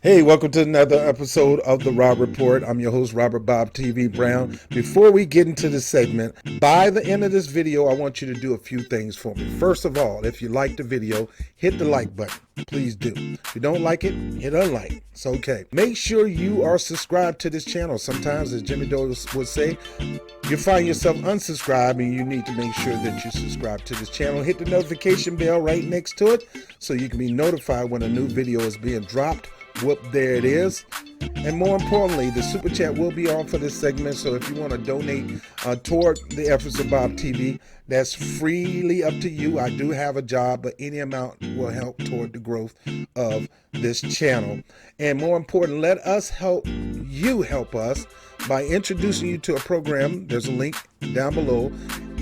Hey, welcome to another episode of the Rob Report. I'm your host, Robert BOBTV Brown. Before we get into the segment, by the end of this video, I want you to do a few things for me. First of all, if you like the video, hit the like button. Please do. If you don't like it, hit unlike. It's okay. Make sure you are subscribed to this channel. Sometimes, as Jimmy Dole would say, you find yourself unsubscribed and you need to make sure that you subscribe to this channel. Hit the notification bell right next to it so you can be notified when a new video is being dropped. Whoop, there it is. And more importantly, the super chat will be on for this segment. So if you want to donate toward the efforts of Bob TV, that's freely up to you. I do have a job, but any amount will help toward the growth of this channel. And more important, let us help you help us by introducing you to a program. There's a link down below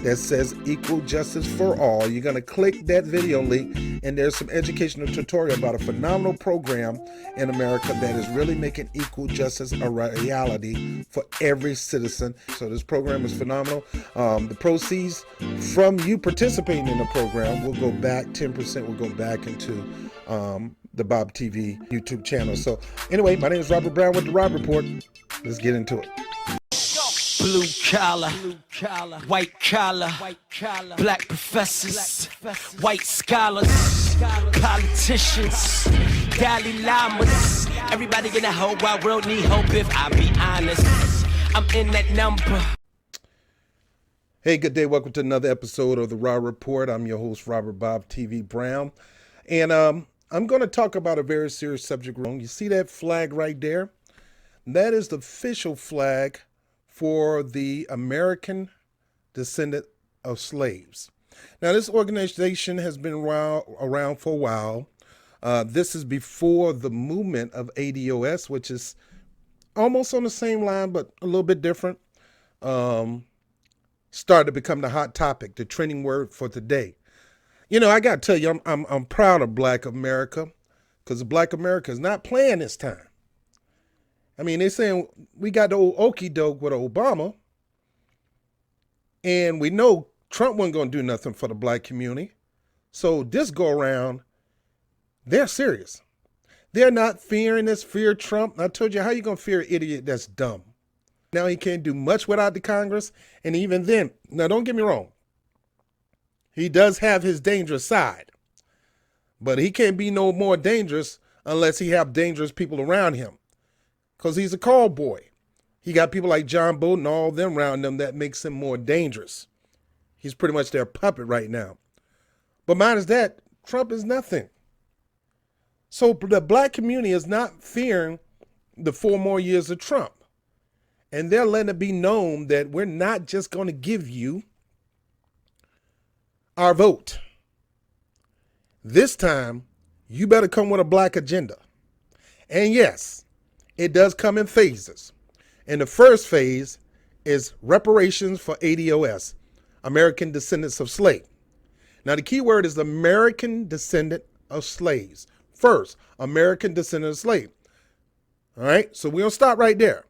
that says Equal Justice for All. You're going to click that video link and there's some educational tutorial about a phenomenal program in America that is really making equal justice a reality for every citizen. So this program is phenomenal. The proceeds from you participating in the program will go back, 10% will go back into the Bob TV YouTube channel. So anyway, my name is Robert Brown with the Rob Report. Let's get into it. Blue collar, white collar, black professors, white scholars, politicians, Dalai Lamas. Everybody in the whole wide world need hope if I be honest. I'm in that number. Hey, good day. Welcome to another episode of the Raw Report. I'm your host, Robert BOBTV Brown. And I'm going to talk about a very serious subject. You see that flag right there? That is the official flag for the American descendant of slaves. Now, this organization has been around for a while. This is before the movement of ADOS, which is almost on the same line, but a little bit different. Started to become the hot topic, the trending word for today. You know, I got to tell you, I'm proud of Black America because Black America is not playing this time. I mean, they're saying we got the old okie doke with Obama, and we know Trump wasn't going to do nothing for the Black community. So this go around, they're serious. They're not fearing this, fear Trump. I told you, how you going to fear an idiot that's dumb? Now he can't do much without the Congress, and even then, now don't get me wrong, he does have his dangerous side, but he can't be no more dangerous unless he have dangerous people around him. Because he's a call boy. He got people like John Bolton and all of them around him that makes him more dangerous. He's pretty much their puppet right now. But minus that, Trump is nothing. So the Black community is not fearing the 4 more years of Trump. And they're letting it be known that we're not just going to give you our vote. This time, you better come with a Black agenda. And yes, it does come in phases. And the first phase is reparations for ADOS, American descendants of slaves. Now, the key word is American descendant of slaves. First, American descendant of slaves. All right, so we're going to stop right there.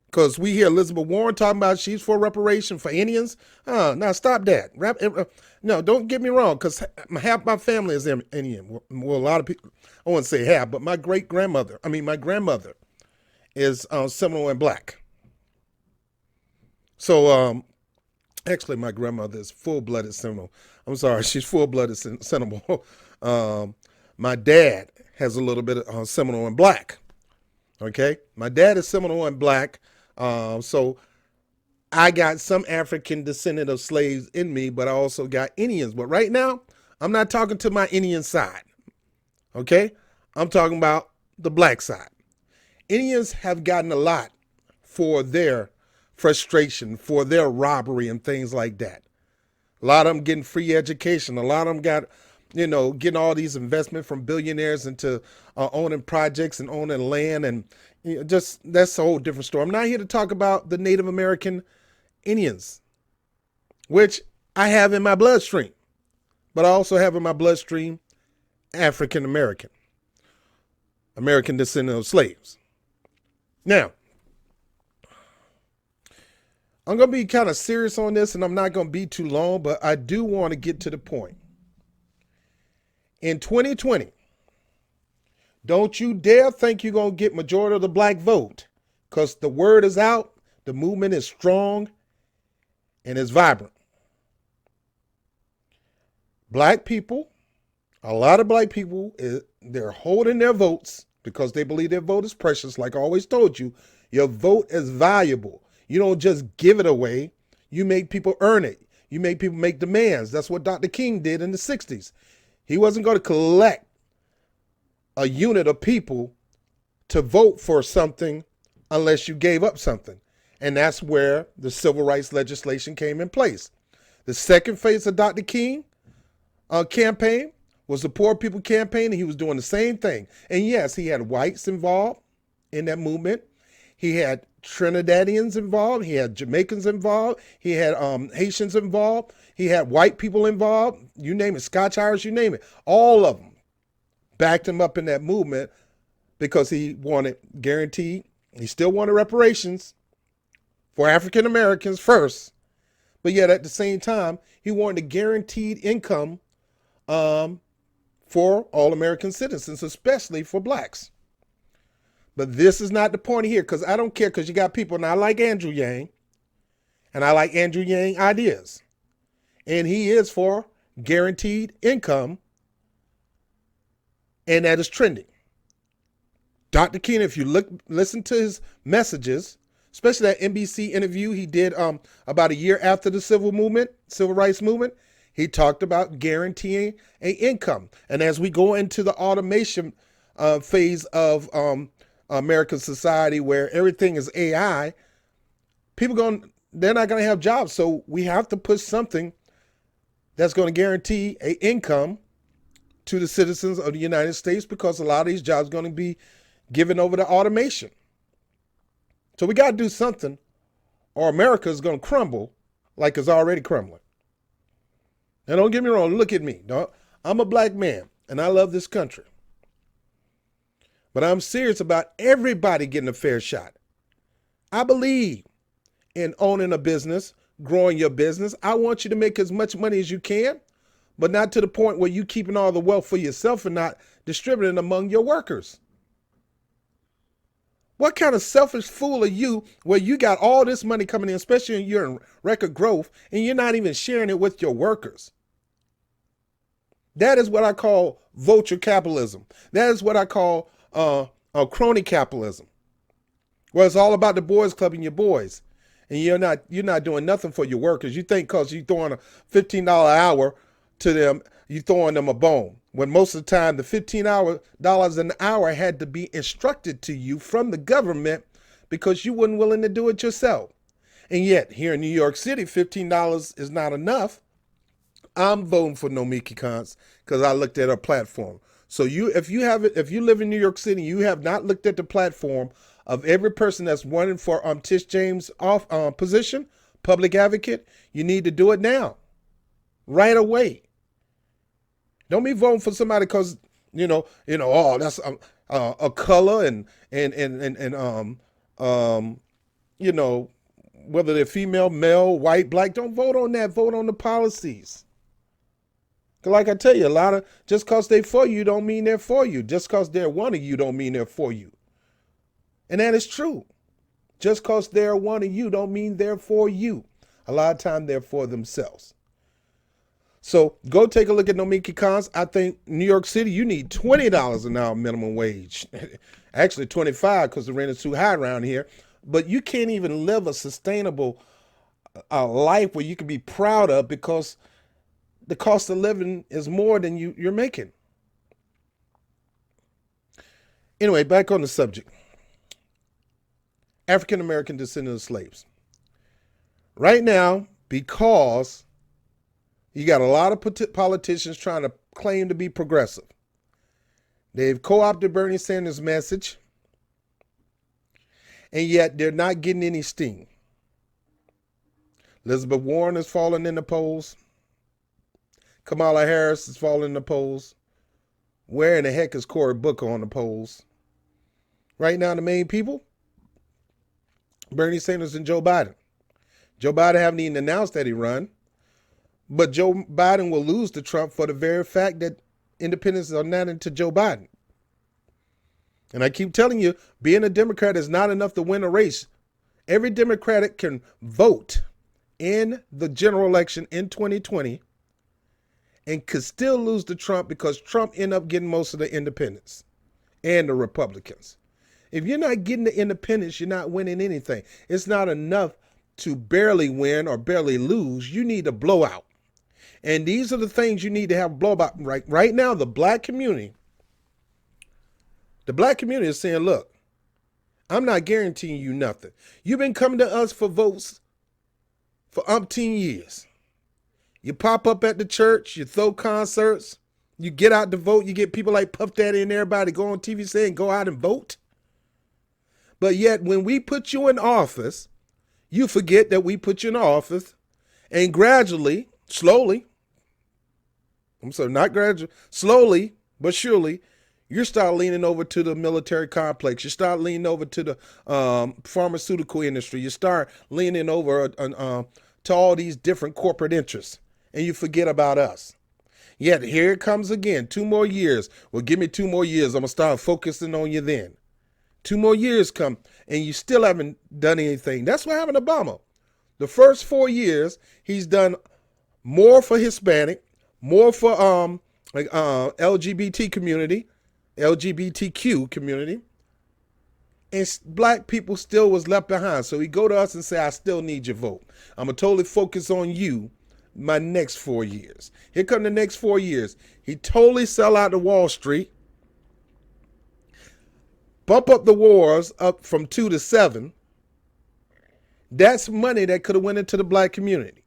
Because we hear Elizabeth Warren talking about she's for reparation for Indians. Now stop that. No, don't get me wrong, because half my family is Indian. Well, a lot of people, I wouldn't say half, but my grandmother is Seminole and Black. So actually my grandmother is full-blooded Seminole. I'm sorry, she's full-blooded Seminole. My dad has a little bit of Seminole and Black. Okay, my dad is Seminole and Black. So I got some African descendant of slaves in me, but I also got Indians. But right now, I'm not talking to my Indian side. Okay, I'm talking about the Black side. Indians have gotten a lot for their frustration, for their robbery and things like that. A lot of them getting free education. A lot of them got, you know, getting all these investment from billionaires into owning projects and owning land. And you know, just that's a whole different story. I'm not here to talk about the Native American Indians, which I have in my bloodstream, but I also have in my bloodstream African American, American descendant of slaves. Now, I'm going to be kind of serious on this, and I'm not going to be too long, but I do want to get to the point. In 2020, Don't you dare think you're going to get majority of the black vote, because the word is out, the movement is strong, and it's vibrant. Black people, a lot of black people, they're holding their votes because they believe their vote is precious. Like I always told you, your vote is valuable. You don't just give it away. You make people earn it. You make people make demands. That's what Dr. King did in the 60s. He wasn't going to collect a unit of people to vote for something unless you gave up something. And that's where the civil rights legislation came in place. The second phase of Dr. King campaign was the Poor People campaign, and he was doing the same thing. And yes, he had whites involved in that movement. He had Trinidadians involved. He had Jamaicans involved. He had Haitians involved. He had white people involved. You name it, Scotch Irish, you name it. All of them backed him up in that movement because he wanted guaranteed. He still wanted reparations for African Americans first, but yet at the same time, he wanted a guaranteed income for all American citizens, especially for blacks. But this is not the point here, because I don't care, because you got people, and I like Andrew Yang, and I like Andrew Yang ideas. And he is for guaranteed income, and that is trending. Dr. King, if you listen to his messages, especially that NBC interview he did about a year after the civil rights movement, he talked about guaranteeing an income. And as we go into the automation phase of American society, where everything is AI, they're not going to have jobs. So we have to put something that's going to guarantee an income to the citizens of the United States, because a lot of these jobs are going to be given over to automation. So we got to do something, or America is going to crumble like it's already crumbling. And don't get me wrong, look at me. I'm a black man, and I love this country. But I'm serious about everybody getting a fair shot. I believe in owning a business, growing your business. I want you to make as much money as you can, but not to the point where you keeping all the wealth for yourself and not distributing among your workers. What kind of selfish fool are you, where you got all this money coming in, especially when you're in record growth, and you're not even sharing it with your workers? That is what I call vulture capitalism. That is what I call crony capitalism, where it's all about the boys club and your boys, and you're not doing nothing for your workers. You think because you're throwing a $15 an hour to them, you're throwing them a bone, when most of the time the $15 an hour had to be instructed to you from the government because you weren't willing to do it yourself. And yet here in New York City, $15 is not enough. I'm voting for Nomiki Konst because I looked at her platform. So if you live in New York City, you have not looked at the platform of every person that's running for Tish James' position, public advocate, you need to do it now, right away. Don't be voting for somebody because oh, that's a color and whether they're female, male, white, black. Don't vote on that. Vote on the policies. Like I tell you, just because they're for you don't mean they're for you. Just because they're one of you don't mean they're for you. And that is true. Just because they're one of you don't mean they're for you. A lot of times they're for themselves. So go take a look at Nomiki Konst. I think New York City, you need $20 an hour minimum wage. Actually $25 because the rent is too high around here. But you can't even live a sustainable life where you can be proud of, because the cost of living is more than you're making. Anyway, back on the subject. African American descendants of slaves. Right now, because you got a lot of politicians trying to claim to be progressive, they've co-opted Bernie Sanders' message, and yet they're not getting any steam. Elizabeth Warren is falling in the polls. Kamala Harris is falling in the polls. Where in the heck is Cory Booker on the polls? Right now, the main people, Bernie Sanders and Joe Biden. Joe Biden haven't even announced that he run, but Joe Biden will lose to Trump for the very fact that independents are not into Joe Biden. And I keep telling you, being a Democrat is not enough to win a race. Every Democrat can vote in the general election in 2020 and could still lose to Trump because Trump ended up getting most of the independents and the Republicans. If you're not getting the independents, you're not winning anything. It's not enough to barely win or barely lose. You need a blowout. And these are the things you need to have blowout. Right now, the black community is saying, look, I'm not guaranteeing you nothing. You've been coming to us for votes for umpteen years. You pop up at the church, you throw concerts, you get out to vote, you get people like Puff Daddy and everybody go on TV saying go out and vote. But yet when we put you in office, you forget that we put you in office, and gradually, slowly but surely, you start leaning over to the military complex. You start leaning over to the pharmaceutical industry. You start leaning over to all these different corporate interests, and you forget about us. Yet here it comes again. 2 more years. Well, give me 2 more years. I'm going to start focusing on you then. 2 more years come, and you still haven't done anything. That's what happened to Obama. The first 4 years, he's done more for Hispanic, more for LGBTQ community, and black people still was left behind. So he go to us and say, I still need your vote. I'm going to totally focus on you my next 4 years. Here come the next 4 years. He totally sell out to Wall Street, bump up the wars up from 2 to 7. That's money that could have went into the black community.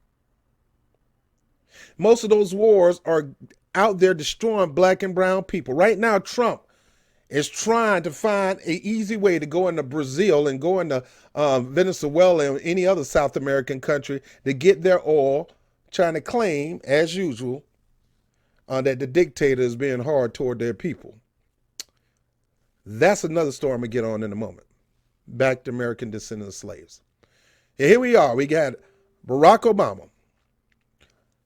Most of those wars are out there destroying black and brown people. Right now, Trump is trying to find an easy way to go into Brazil and go into Venezuela and any other South American country to get their oil, trying to claim, as usual, that the dictator is being hard toward their people. That's another story I'm going to get on in a moment. Back to American descendants of slaves. Here we are. We got Barack Obama,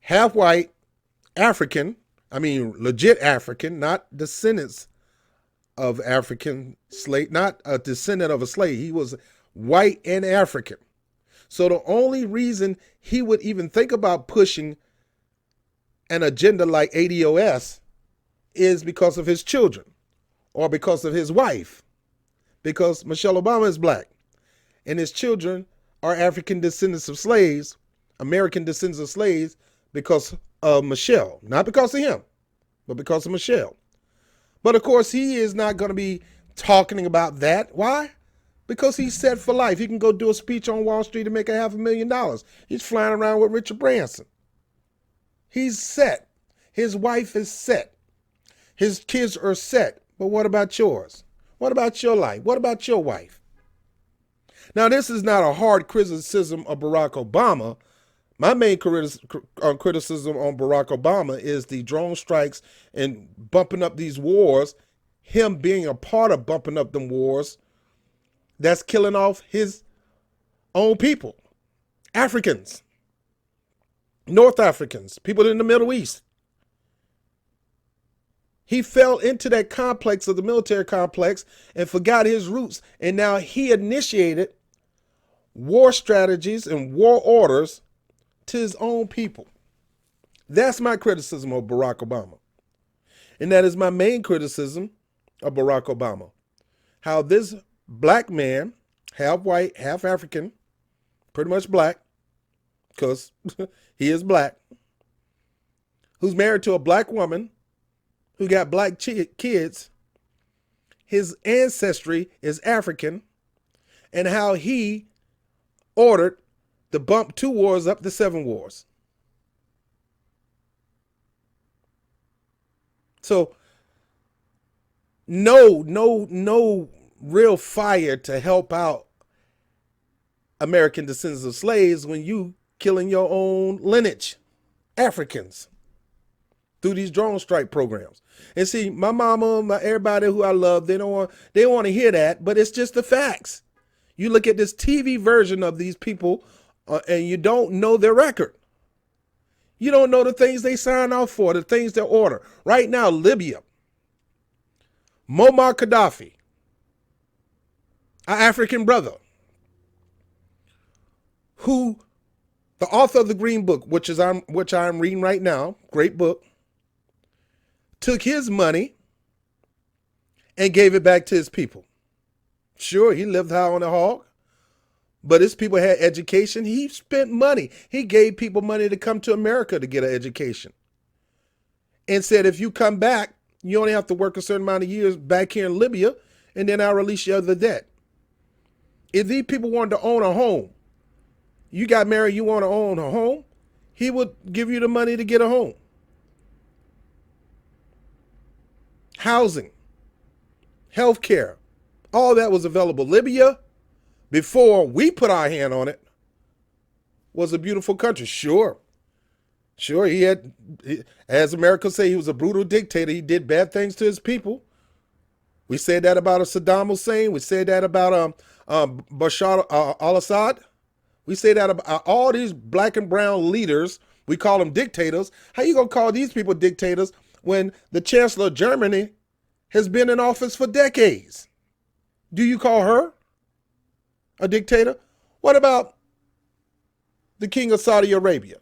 half white, African, legit African, not descendants of African slave, not a descendant of a slave. He was white and African. So the only reason he would even think about pushing an agenda like ADOS is because of his children or because of his wife, because Michelle Obama is black and his children are African descendants of slaves, American descendants of slaves, because of Michelle, not because of him, but because of Michelle. But of course, he is not going to be talking about that. Why? Because he's set for life. He can go do a speech on Wall Street and make $500,000. He's flying around with Richard Branson. He's set. His wife is set. His kids are set. But what about yours? What about your life? What about your wife? Now, this is not a hard criticism of Barack Obama. My main criticism on Barack Obama is the drone strikes and bumping up these wars, him being a part of bumping up them wars that's killing off his own people, Africans, North Africans, people in the Middle East. He fell into that complex of the military complex and forgot his roots. And now he initiated war strategies and war orders to his own people. That's my criticism of Barack Obama. And that is my main criticism of Barack Obama. How this black man, half white, half African, pretty much black, because he is black, who's married to a black woman, who got black kids, his ancestry is African, and how he ordered to bump 2 wars up to 7 wars. So no real fire to help out American descendants of slaves when you killing your own lineage, Africans, through these drone strike programs. And see, my mama, everybody who I love, they don't want to hear that, but it's just the facts. You look at this TV version of these people and you don't know their record. You don't know the things they sign off for, the things they order. Right now, Libya, Muammar Gaddafi, Our African brother, who the author of the Green Book, which I'm reading right now, great book, took his money and gave it back to his people. Sure, he lived high on the hog, but his people had education. He spent money. He gave people money to come to America to get an education. And said, if you come back, you only have to work a certain amount of years back here in Libya, and then I'll release you of the debt. If these people wanted to own a home, you got married, you want to own a home, he would give you the money to get a home. Housing, healthcare, all that was available. Libya, before we put our hand on it, was a beautiful country. Sure, he had, as America say, he was a brutal dictator. He did bad things to his people. We said that about Saddam Hussein. We said that about Bashar al-Assad. We say that about all these black and brown leaders. We call them dictators. How you gonna call these people dictators when the Chancellor of Germany has been in office for decades? Do you call her a dictator? What about the King of Saudi Arabia,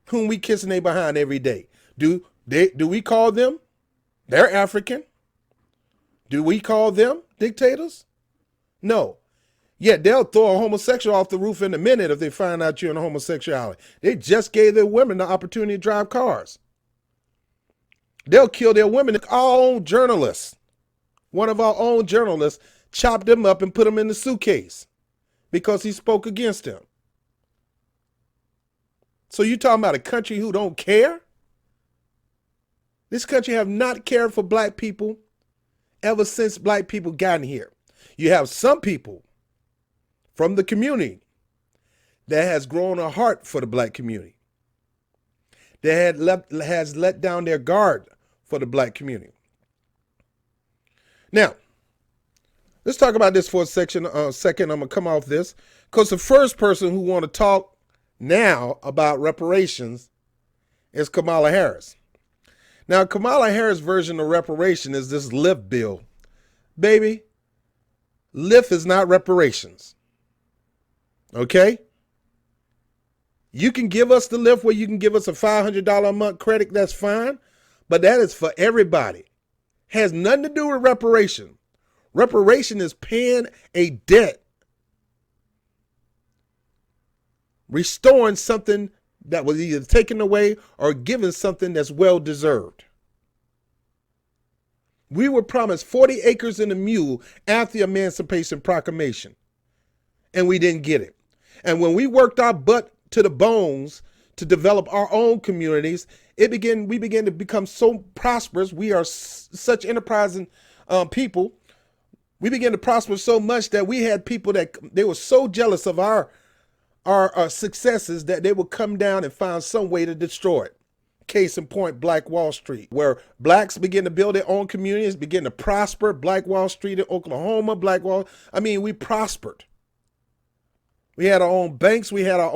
whom we kissing they behind every day? Do we call them? They're African. Do we call them dictators? No. Yet they'll throw a homosexual off the roof in a minute if they find out you're in homosexuality. They just gave their women the opportunity to drive cars. They'll kill their women. Our own journalists, one of our own journalists, chopped him up and put him in the suitcase because he spoke against him. So you talking about a country who don't care? This country have not cared for black people ever since black people got here. You have some people from the community that has grown a heart for the black community, that has let down their guard for the black community. Now, let's talk about this for a second. I'm going to come off this because the first person who want to talk now about reparations is Kamala Harris. Now, Kamala Harris' version of reparation is this LIFT bill. Baby, LIFT is not reparations. Okay? You can give us the LIFT where you can give us a $500 a month credit. That's fine. But that is for everybody. Has nothing to do with reparation. Reparation is paying a debt. Restoring something that was either taken away or given something that's well deserved. We were promised 40 acres and a mule after the Emancipation Proclamation, and we didn't get it. And when we worked our butt to the bones to develop our own communities, we began to become so prosperous. We are such enterprising people. We began to prosper so much that we had people that they were so jealous of our successes that they would come down and find some way to destroy it. Case in point, Black Wall Street, where blacks begin to build their own communities, begin to prosper. Black Wall Street in Oklahoma, we prospered. We had our own banks. We had our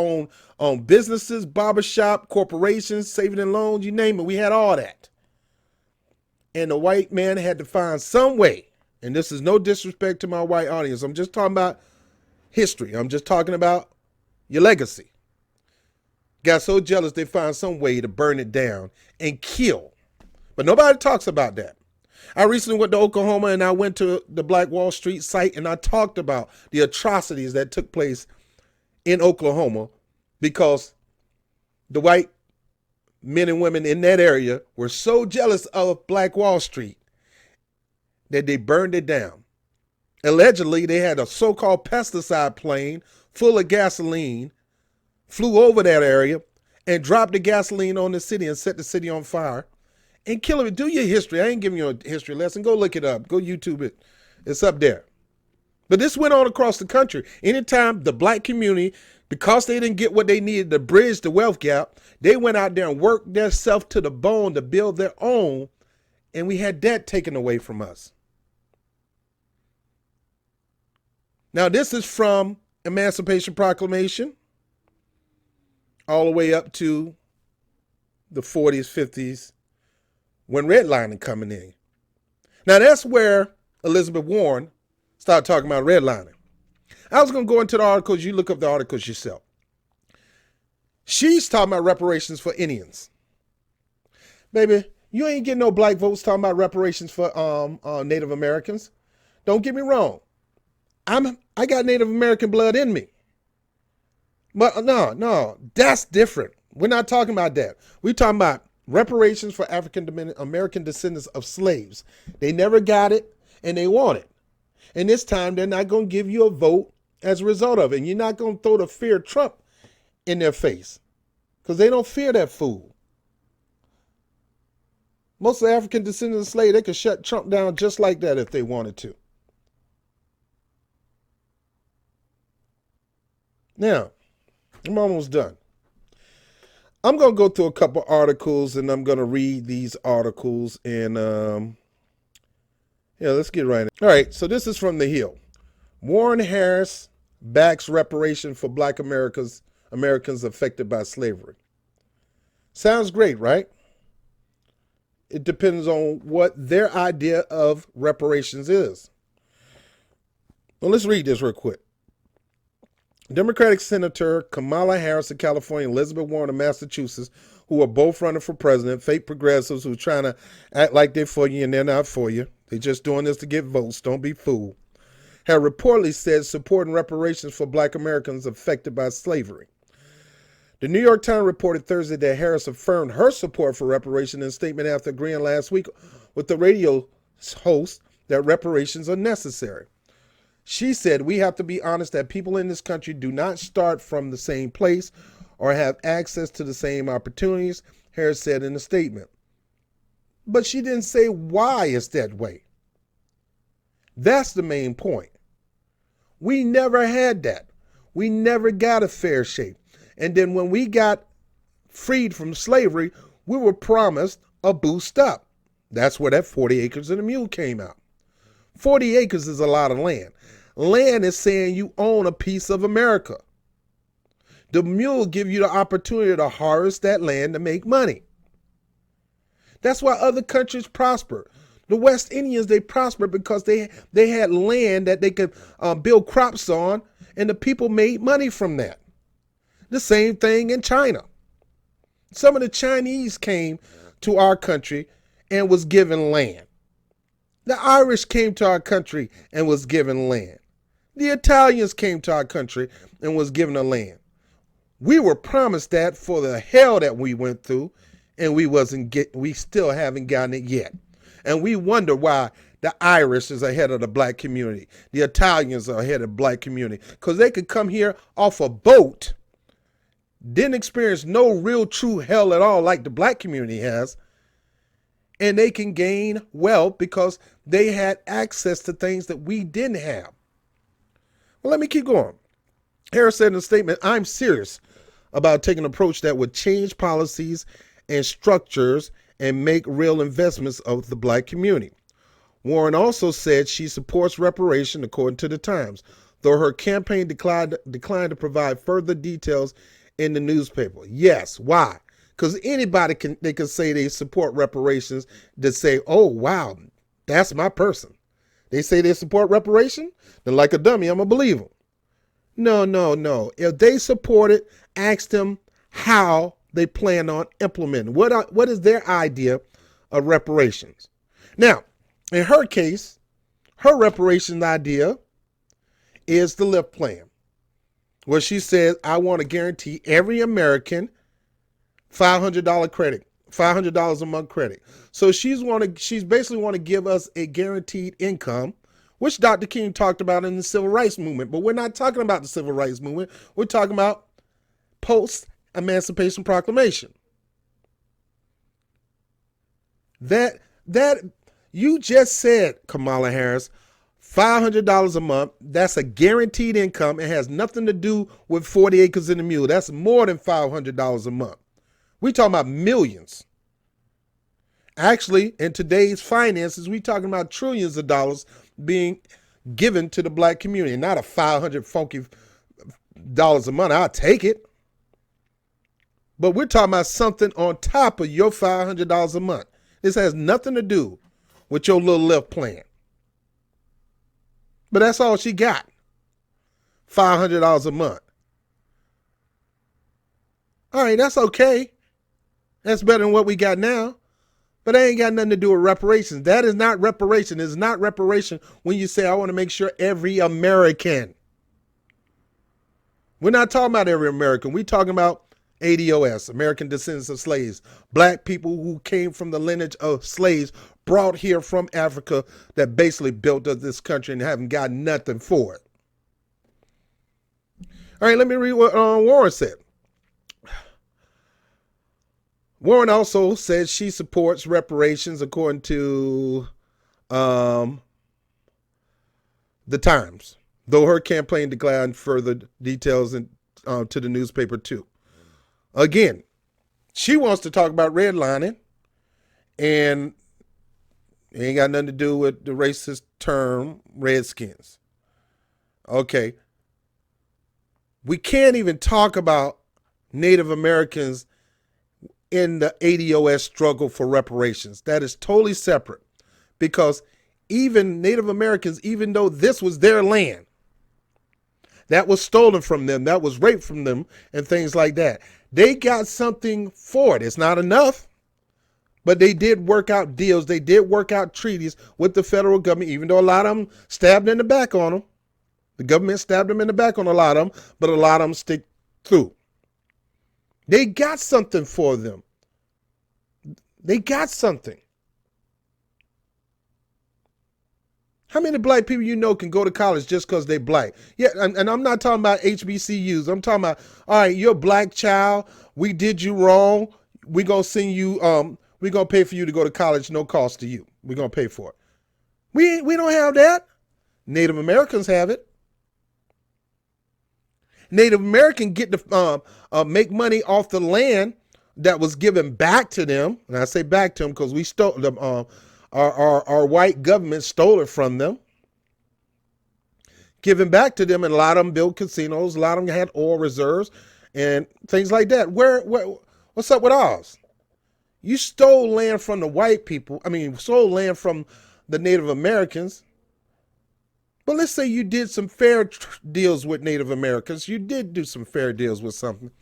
own businesses, barbershop, corporations, saving and loans, you name it. We had all that. And the white man had to find some way, and this is no disrespect to my white audience. I'm just talking about history. I'm just talking about your legacy. Got so jealous they found some way to burn it down and kill. But nobody talks about that. I recently went to Oklahoma and I went to the Black Wall Street site and I talked about the atrocities that took place in Oklahoma because the white men and women in that area were so jealous of Black Wall Street that they burned it down. Allegedly, they had a so-called pesticide plane full of gasoline, flew over that area and dropped the gasoline on the city and set the city on fire and kill it. Do your history. I ain't giving you a history lesson. Go look it up. Go YouTube it. It's up there. But this went on across the country. Anytime the black community, because they didn't get what they needed to bridge the wealth gap, they went out there and worked themselves to the bone to build their own, and we had that taken away from us. Now, this is from Emancipation Proclamation all the way up to the 40s, 50s, when redlining coming in. Now, that's where Elizabeth Warren Start talking about redlining. I was going to go into the articles. You look up the articles yourself. She's talking about reparations for Indians. Baby, you ain't getting no black votes talking about reparations for Native Americans. Don't get me wrong. I got Native American blood in me. But no, that's different. We're not talking about that. We're talking about reparations for African American descendants of slaves. They never got it and they want it. And this time they're not going to give you a vote as a result of it. And you're not going to throw the fear of Trump in their face because they don't fear that fool. Most of the African descendants of slaves, they could shut Trump down just like that if they wanted to. Now, I'm almost done. I'm going to go through a couple articles and I'm going to read these articles and let's get right in. All right, so this is from The Hill. Warren Harris backs reparation for Black Americans affected by slavery. Sounds great, right? It depends on what their idea of reparations is. Well, let's read this real quick. Democratic Senator Kamala Harris of California, Elizabeth Warren of Massachusetts, who are both running for president, fake progressives who are trying to act like they're for you and they're not for you. They're just doing this to get votes. Don't be fooled. Have reportedly said supporting reparations for Black Americans affected by slavery. The New York Times reported Thursday that Harris affirmed her support for reparations in a statement after agreeing last week with the radio host that reparations are necessary. She said, "We have to be honest that people in this country do not start from the same place or have access to the same opportunities," Harris said in a statement. But she didn't say why it's that way. That's the main point. We never had that. We never got a fair shake. And then when we got freed from slavery, we were promised a boost up. That's where that 40 acres and a mule came out. 40 acres is a lot of land. Land is saying you own a piece of America. The mule give you the opportunity to harvest that land to make money. That's why other countries prosper. The West Indians, they prospered because they had land that they could build crops on, and the people made money from that. The same thing in China. Some of the Chinese came to our country and was given land. The Irish came to our country and was given land. The Italians came to our country and was given a land. We were promised that for the hell that we went through, and we still haven't gotten it yet. And we wonder why the Irish is ahead of the Black community. The Italians are ahead of the Black community because they could come here off a boat, didn't experience no real true hell at all like the Black community has, and they can gain wealth because they had access to things that we didn't have. Well, let me keep going. Harris said in a statement, "I'm serious about taking an approach that would change policies and structures and make real investments of the Black community." Warren also said she supports reparation, according to the Times, though her campaign declined to provide further details in the newspaper. Yes, why? Because anybody can say they support reparations to say, "Oh, wow, that's my person." They say they support reparation, then like a dummy, I'm going to believe them. No. If they support it, ask them how they plan on implementing. What is their idea of reparations? Now, in her case, her reparations idea is the LIFT plan, where she says, "I want to guarantee every American $500 credit, $500 a month credit." So she's basically want to give us a guaranteed income, which Dr. King talked about in the Civil Rights Movement. But we're not talking about the Civil Rights Movement. We're talking about post-Emancipation Proclamation. That you just said, Kamala Harris, $500 a month. That's a guaranteed income. It has nothing to do with 40 acres and a mule. That's more than $500 a month. We're talking about millions. Actually, in today's finances, we're talking about trillions of dollars being given to the Black community, not a $500 funky dollars a month. I'll take it. But we're talking about something on top of your $500 a month. This has nothing to do with your little LIFT plan. But that's all she got. $500 a month. All right, that's okay. That's better than what we got now. But that ain't got nothing to do with reparations. That is not reparation. It's not reparation when you say, I want to make sure every American. We're not talking about every American. We're talking about ADOS, American Descendants of Slaves. Black people who came from the lineage of slaves brought here from Africa that basically built up this country and haven't got nothing for it. All right, let me read what Warren said. Warren also said she supports reparations according to the Times, though her campaign declined further details to the newspaper too. Again, she wants to talk about redlining, and it ain't got nothing to do with the racist term Redskins. Okay. We can't even talk about Native Americans in the ADOS struggle for reparations. That is totally separate, because even Native Americans, even though this was their land, that was stolen from them, that was raped from them and things like that, they got something for it. It's not enough, but they did work out deals. They did work out treaties with the federal government, even though a lot of them stabbed in the back on them. The government stabbed them in the back on a lot of them, but a lot of them stick through. They got something for them. They got something. How many black people you know can go to college just because they black? Yeah, and I'm not talking about HBCUs. I'm talking about, all right, you're a black child. We did you wrong. We're going to send you, we're going to pay for you to go to college, no cost to you. We're going to pay for it. We don't have that. Native Americans have it. Native American get to make money off the land that was given back to them. And I say back to them because we stole them. Our white government stole it from them. Given back to them, and a lot of them built casinos. A lot of them had oil reserves and things like that. What's up with ours? You stole land from the white people. I mean, stole land from the Native Americans. But let's say you did some fair deals with Native Americans. You did do some fair deals with something,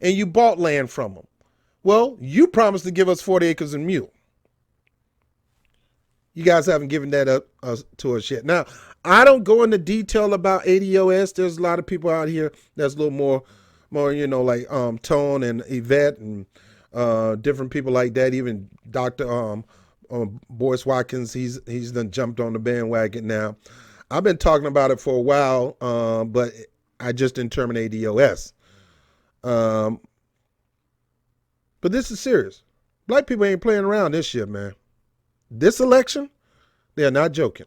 and you bought land from them. Well, you promised to give us 40 acres and mule. You guys haven't given that up to us yet. Now, I don't go into detail about ADOS. There's a lot of people out here that's a little more, like Tone and Yvette and different people like that. Even Dr. Boyce Watkins, he's done jumped on the bandwagon now. I've been talking about it for a while, but I just didn't terminate ADOS. But this is serious. Black people ain't playing around this shit, man. This election, they are not joking.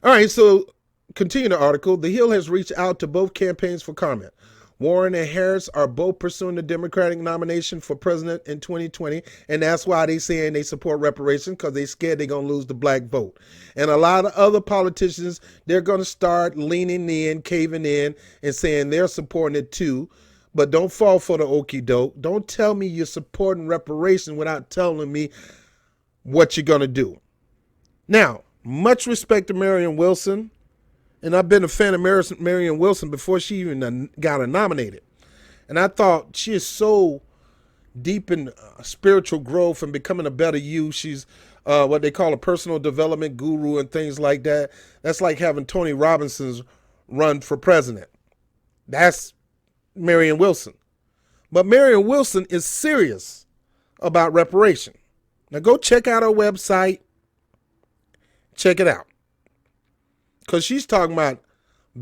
All right, so continue the article. The Hill has reached out to both campaigns for comment. Warren and Harris are both pursuing the Democratic nomination for president in 2020, and that's why they saying they support reparations, because they scared they're going to lose the black vote. And a lot of other politicians, they're going to start leaning in, caving in, and saying they're supporting it too. But don't fall for the okie doke. Don't tell me you're supporting reparations without telling me what you're going to do. Now, much respect to Marion Wilson. And I've been a fan of Marion Wilson before she even got nominated. And I thought she is so deep in spiritual growth and becoming a better you. She's what they call a personal development guru and things like that. That's like having Tony Robinson's run for president. That's Marion Wilson. But Marion Wilson is serious about reparation. Now go check out her website. Check it out. Because she's talking about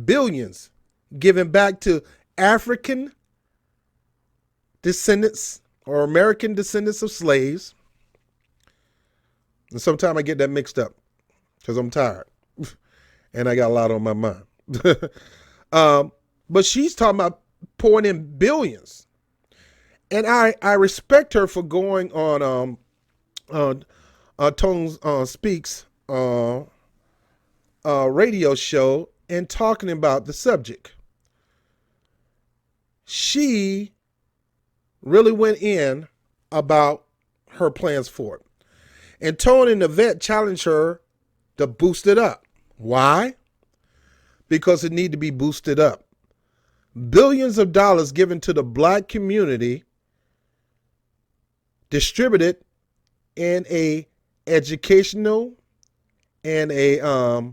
billions given back to African descendants or American descendants of slaves. And sometimes I get that mixed up because I'm tired and I got a lot on my mind. But she's talking about pouring in billions. And I respect her for going on Tone Speaks radio show and talking about the subject. She really went in about her plans for it. And Tone and Yvette challenged her to boost it up. Why? Because it need to be boosted up. Billions of dollars given to the black community, distributed in a educational and a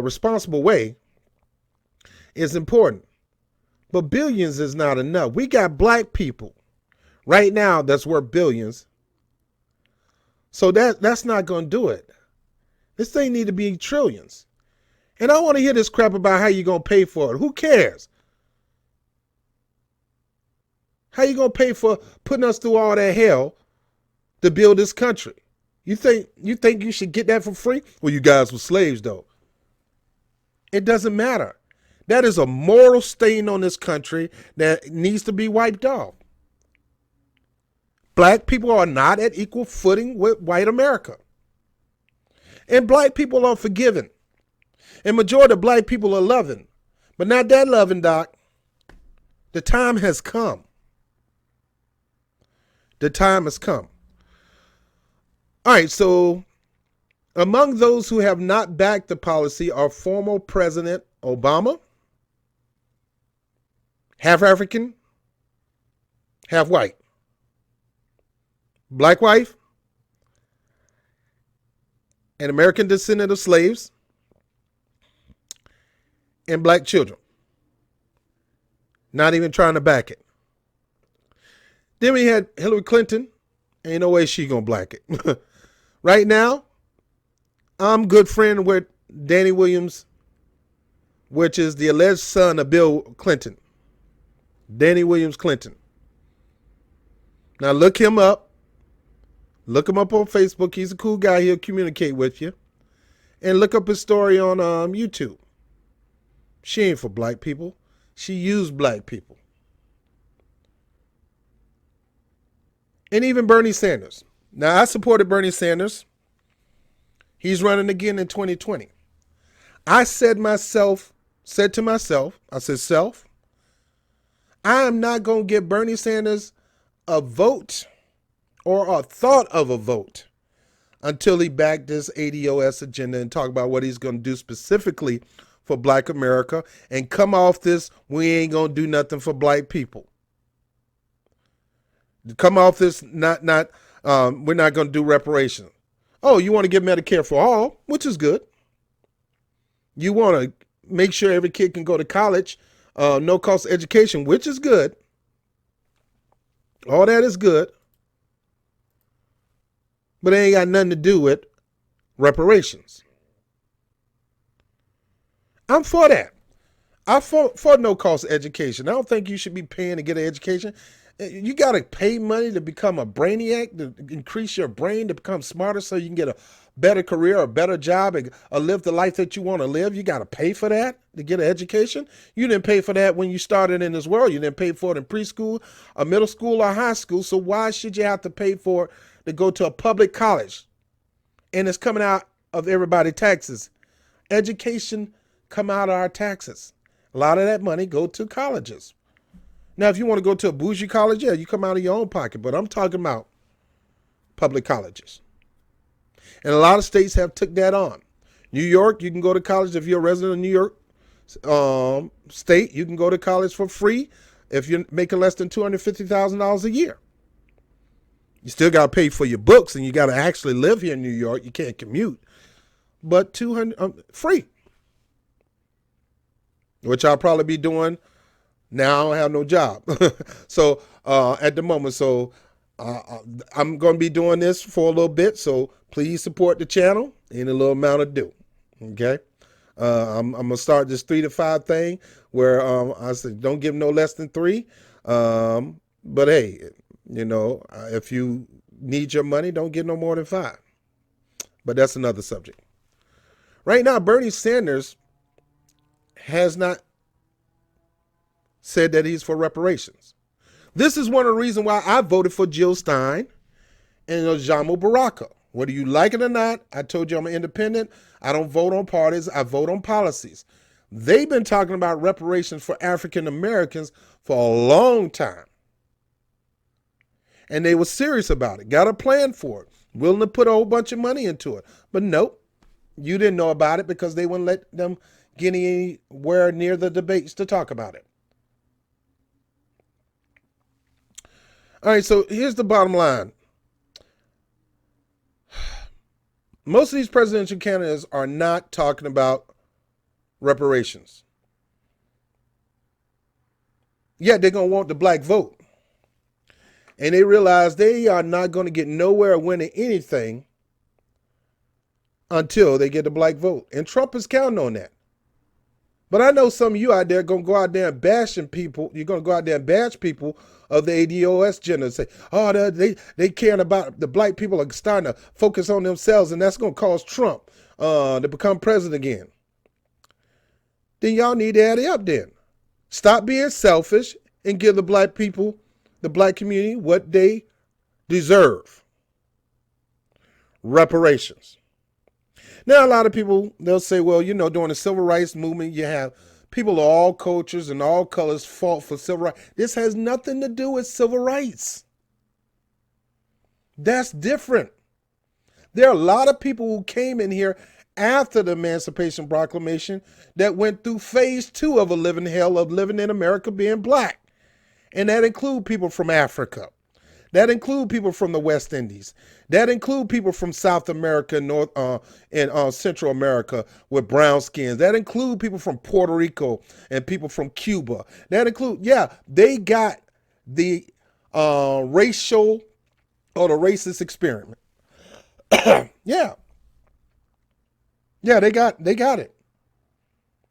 responsible way is important. But billions is not enough. We got black people right now that's worth billions. So that's not going to do it. This thing need to be trillions. And I want to hear this crap about how you're going to pay for it. Who cares? How you going to pay for putting us through all that hell to build this country? You think you should get that for free? Well, you guys were slaves, though. It doesn't matter. That is a moral stain on this country that needs to be wiped off. Black people are not at equal footing with white America. And black people are forgiven. And majority of black people are loving. But not that loving, Doc. The time has come. The time has come. All right, so among those who have not backed the policy are former President Obama, half African, half white, black wife, an American descendant of slaves, and black children. Not even trying to back it. Then we had Hillary Clinton. Ain't no way she gonna black it. Right now, I'm good friend with Danny Williams, which is the alleged son of Bill Clinton. Danny Williams Clinton. Now look him up. Look him up on Facebook. He's a cool guy. He'll communicate with you. And look up his story on YouTube. She ain't for black people. She used black people. And even Bernie Sanders. Now, I supported Bernie Sanders. He's running again in 2020. I said to myself, I said, self, I am not going to give Bernie Sanders a vote or a thought of a vote until he backed this ADOS agenda and talk about what he's going to do specifically for black America and come off this, we ain't going to do nothing for black people. Come off this, we're not going to do reparations. Oh, you want to give Medicare for all, which is good. You want to make sure every kid can go to college, no cost education, which is good. All that is good. But it ain't got nothing to do with reparations. I'm for that. I'm for no cost education. I don't think you should be paying to get an education. You got to pay money to become a brainiac, to increase your brain, to become smarter so you can get a better career, a better job, and live the life that you want to live. You got to pay for that to get an education. You didn't pay for that when you started in this world. You didn't pay for it in preschool, or middle school, or high school. So why should you have to pay for it to go to a public college? And it's coming out of everybody's taxes. Education come out of our taxes. A lot of that money go to colleges. Now, if you want to go to a bougie college, yeah, you come out of your own pocket. But I'm talking about public colleges. And a lot of states have took that on. New York, you can go to college if you're a resident of New York state. You can go to college for free if you're making less than $250,000 a year. You still got to pay for your books, and you got to actually live here in New York. You can't commute. But $200 free, which I'll probably be doing. Now I don't have no job. So at the moment, I'm going to be doing this for a little bit. So please support the channel in a little amount of due. Okay. I'm going to start this 3 to 5 thing where I said, don't give no less than 3. But hey, if you need your money, don't give no more than 5. But that's another subject. Right now, Bernie Sanders has not said that he's for reparations. This is one of the reasons why I voted for Jill Stein and Jamal Baraka. Whether you like it or not, I told you I'm an independent. I don't vote on parties. I vote on policies. They've been talking about reparations for African Americans for a long time. And they were serious about it, got a plan for it. willing to put a whole bunch of money into it. But nope, you didn't know about it because they wouldn't let them get anywhere near the debates to talk about it. All right, so here's the bottom line. Most of these presidential candidates are not talking about reparations. Yet they're going to want the black vote. And they realize they are not going to get nowhere winning anything until they get the black vote. And Trump is counting on that. But I know some of you out there are going to go out there and bashing people. You're going to go out there and bash people of the ADOS gender and say, oh, they caring about the black people are starting to focus on themselves, and that's going to cause Trump to become president again. Then y'all need to add it up then. Stop being selfish and give the black people, the black community, what they deserve. Reparations. Now, a lot of people, they'll say, well, you know, during the civil rights movement, you have people of all cultures and all colors fought for civil rights. This has nothing to do with civil rights. That's different. There are a lot of people who came in here after the Emancipation Proclamation that went through phase 2 of a living hell of living in America being black. And that include people from Africa. That include people from the West Indies. That include people from South America, North and Central America with brown skins. That include people from Puerto Rico and people from Cuba. That include, they got the racial or the racist experiment. Yeah, they got it.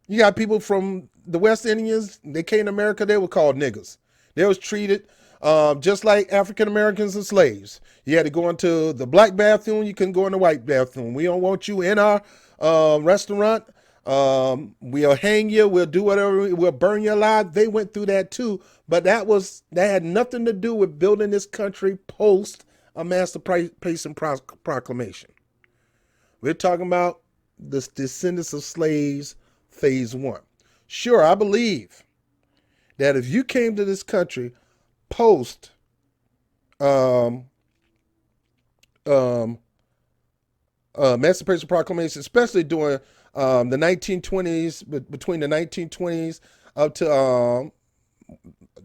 You got people from the West Indians. They came to America. They were called niggers. They was treated just like African Americans and slaves. You had to go into the black bathroom. You couldn't go in the white bathroom. We don't want you in our restaurant. We'll hang you. We'll do whatever. We'll burn you alive. They went through that too. But that had nothing to do with building this country post Emancipation Proclamation. We're talking about the descendants of slaves, phase 1. Sure, I believe that if you came to this country post Emancipation Proclamation, especially during the 1920s, between the 1920s up to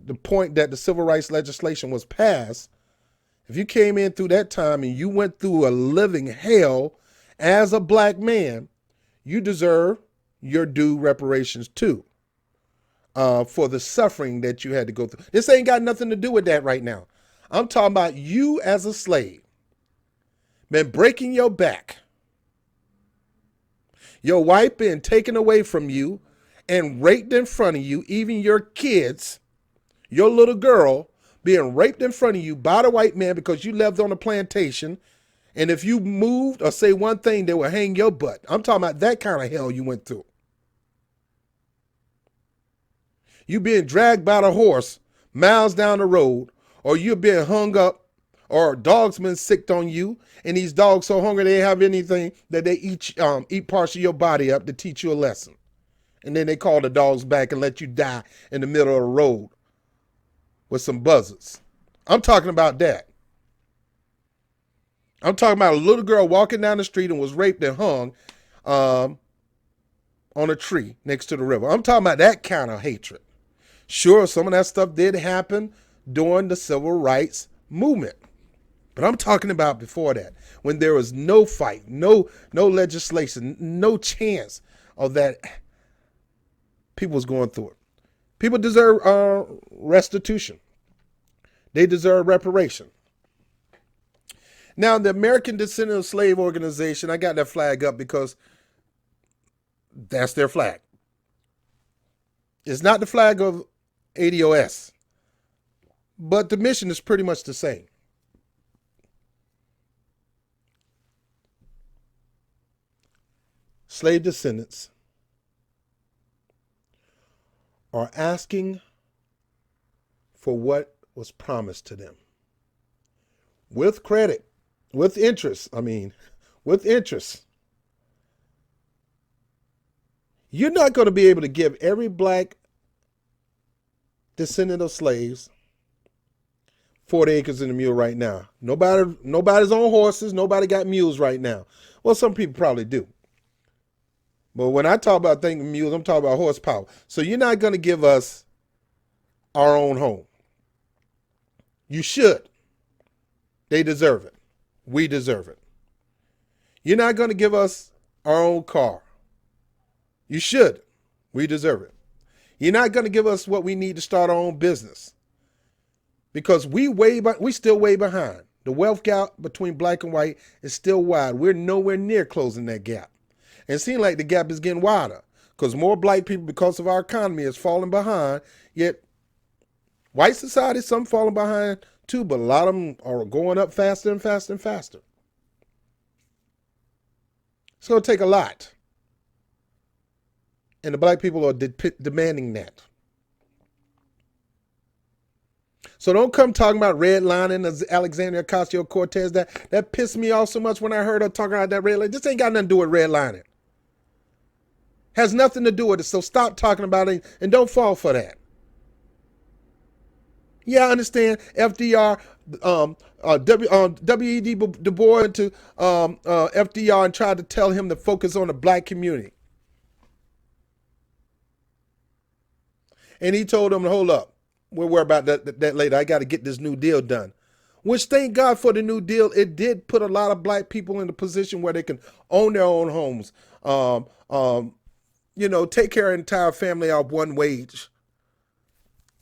the point that the civil rights legislation was passed, if you came in through that time and you went through a living hell as a black man, you deserve your due reparations too. For the suffering that you had to go through. This ain't got nothing to do with that right now. I'm talking about you as a slave. Been breaking your back. Your wife been taken away from you and raped in front of you. Even your kids, your little girl, being raped in front of you by the white man because you lived on a plantation. And if you moved or say one thing, they will hang your butt. I'm talking about that kind of hell you went through. You being dragged by the horse miles down the road, or you being hung up, or dogs been sicked on you, and these dogs so hungry they have anything that they eat parts of your body up to teach you a lesson. And then they call the dogs back and let you die in the middle of the road with some buzzards. I'm talking about that. I'm talking about a little girl walking down the street and was raped and hung on a tree next to the river. I'm talking about that kind of hatred. Sure, some of that stuff did happen during the civil rights movement. But I'm talking about before that, when there was no fight, no legislation, no chance of that people was going through it. People deserve restitution. They deserve reparation. Now, the American Descendant of Slave Organization, I got that flag up because that's their flag. It's not the flag of ADOS, but the mission is pretty much the same. Slave descendants are asking for what was promised to them. With credit, with interest, with interest. You're not going to be able to give every black descendant of slaves 40 acres and a mule right now. Nobody's on horses. Nobody got mules right now. Well, some people probably do. But when I talk about thinking mules, I'm talking about horsepower. So you're not going to give us our own home. You should. They deserve it. We deserve it. You're not going to give us our own car. You should. We deserve it. You're not going to give us what we need to start our own business. Because we still way behind. The wealth gap between black and white is still wide. We're nowhere near closing that gap. And it seems like the gap is getting wider because more black people, because of our economy, is falling behind. Yet white society, some falling behind too, but a lot of them are going up faster and faster and faster. It's going to take a lot. And the black people are demanding that. So don't come talking about redlining Alexandria Ocasio-Cortez. That pissed me off so much when I heard her talking about that redlining. This ain't got nothing to do with redlining. Has nothing to do with it. So stop talking about it and don't fall for that. Yeah, I understand FDR, W.E.D. Du Bois into FDR and tried to tell him to focus on the black community. And he told him, hold up. We'll worry about that later. I got to get this New Deal done. Which, thank God for the New Deal. It did put a lot of black people in a position where they can own their own homes. Take care of an entire family off one wage.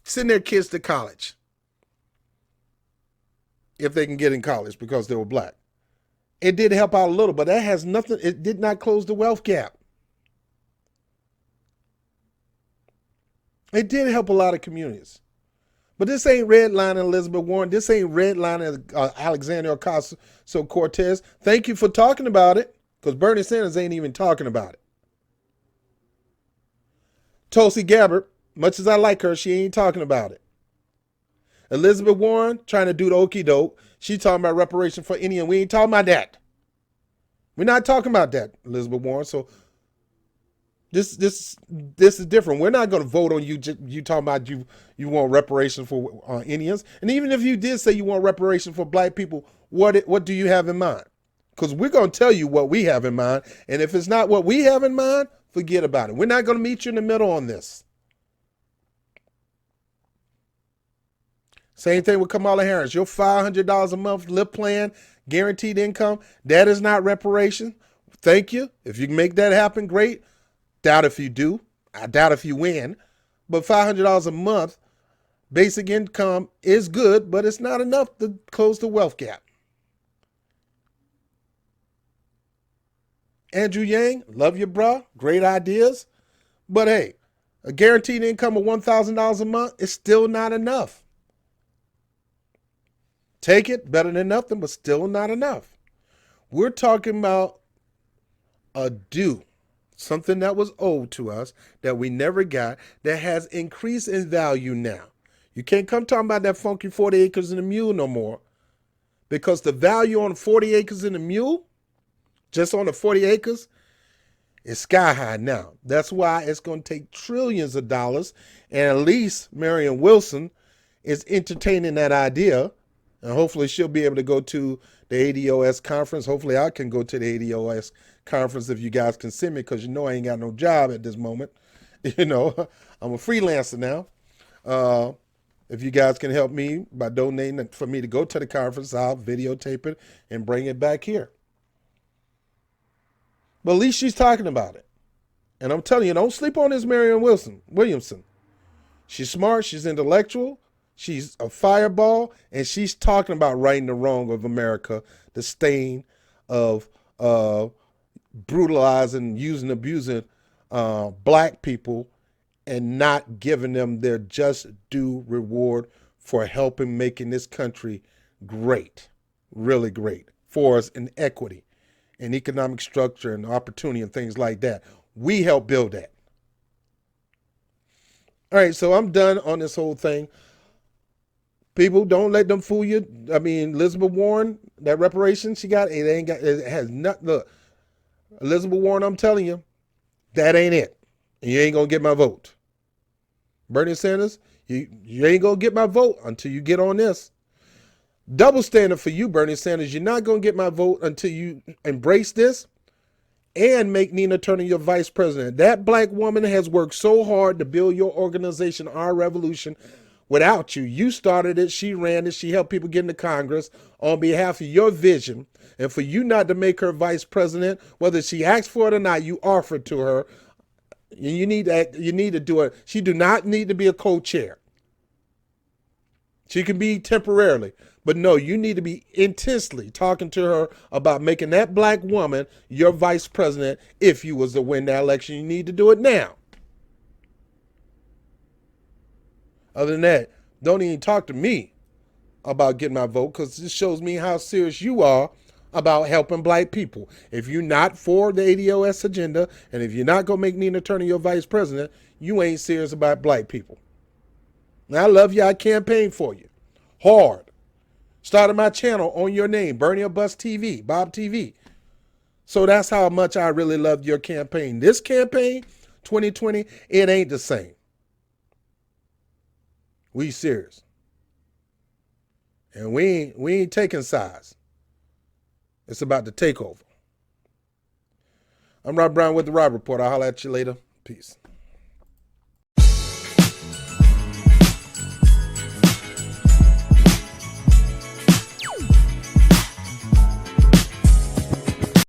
Send their kids to college. If they can get in college because they were black. It did help out a little, but that has nothing. It did not close the wealth gap. It did help a lot of communities. But this ain't redlining Elizabeth Warren. This ain't redlining Alexandria Ocasio-Cortez. Thank you for talking about it, because Bernie Sanders ain't even talking about it. Tulsi Gabbard, much as I like her, she ain't talking about it. Elizabeth Warren trying to do the okie doke. She talking about reparation for Indian. We ain't talking about that. We're not talking about that, Elizabeth Warren. So this is different. We're not going to vote on you talking about you want reparations for Indians. And even if you did say you want reparations for black people, what do you have in mind? Because we're going to tell you what we have in mind. And if it's not what we have in mind, forget about it. We're not going to meet you in the middle on this. Same thing with Kamala Harris. Your $500 a month LIP plan, guaranteed income, that is not reparation. Thank you. If you can make that happen, great. Doubt if you do. I doubt if you win. But $500 a month, basic income is good, but it's not enough to close the wealth gap. Andrew Yang, love you, bro. Great ideas. But hey, a guaranteed income of $1,000 a month is still not enough. Take it, better than nothing, but still not enough. We're talking about a due, something that was owed to us that we never got, that has increased in value now. You can't come talking about that funky 40 acres and a mule no more, because the value on 40 acres and a mule, just on the 40 acres, is sky high now. That's why it's going to take trillions of dollars, and at least Marion Wilson is entertaining that idea. And hopefully she'll be able to go to the ADOS conference. Hopefully I can go to the ADOS conference if you guys can send me, because I ain't got no job at this moment. I'm a freelancer now. If you guys can help me by donating for me to go to the conference, I'll videotape it and bring it back here. But at least she's talking about it. And I'm telling you, don't sleep on this Marion Williamson. She's smart. She's intellectual. She's a fireball, and she's talking about righting the wrong of America, the stain of brutalizing, using, abusing black people, and not giving them their just due reward for helping making this country great, really great for us in equity and economic structure and opportunity and things like that. We help build that. All right, so I'm done on this whole thing. People, don't let them fool you. I mean, Elizabeth Warren, that reparation she got, it has nothing. Look, Elizabeth Warren, I'm telling you, that ain't it. And you ain't going to get my vote. Bernie Sanders, you ain't going to get my vote until you get on this. Double standard for you, Bernie Sanders. You're not going to get my vote until you embrace this and make Nina Turner your vice president. That black woman has worked so hard to build your organization, Our Revolution, without you. You started it. She ran it. She helped people get into Congress on behalf of your vision. And for you not to make her vice president, whether she asked for it or not, you offered to her. You need to do it. She do not need to be a co-chair. She can be temporarily. But no, you need to be intensely talking to her about making that black woman your vice president if you was to win that election. You need to do it now. Other than that, don't even talk to me about getting my vote, because this shows me how serious you are about helping black people. If you're not for the ADOS agenda, and if you're not going to make Nina Turner your vice president, you ain't serious about black people. And I love you. I campaign for you. Hard. Started my channel on your name, Bernie or Bust TV, Bob TV. So that's how much I really loved your campaign. This campaign, 2020, it ain't the same. We serious. And we ain't taking sides. It's about the takeover. I'm Rob Brown with the Rob Report. I'll holler at you later. Peace.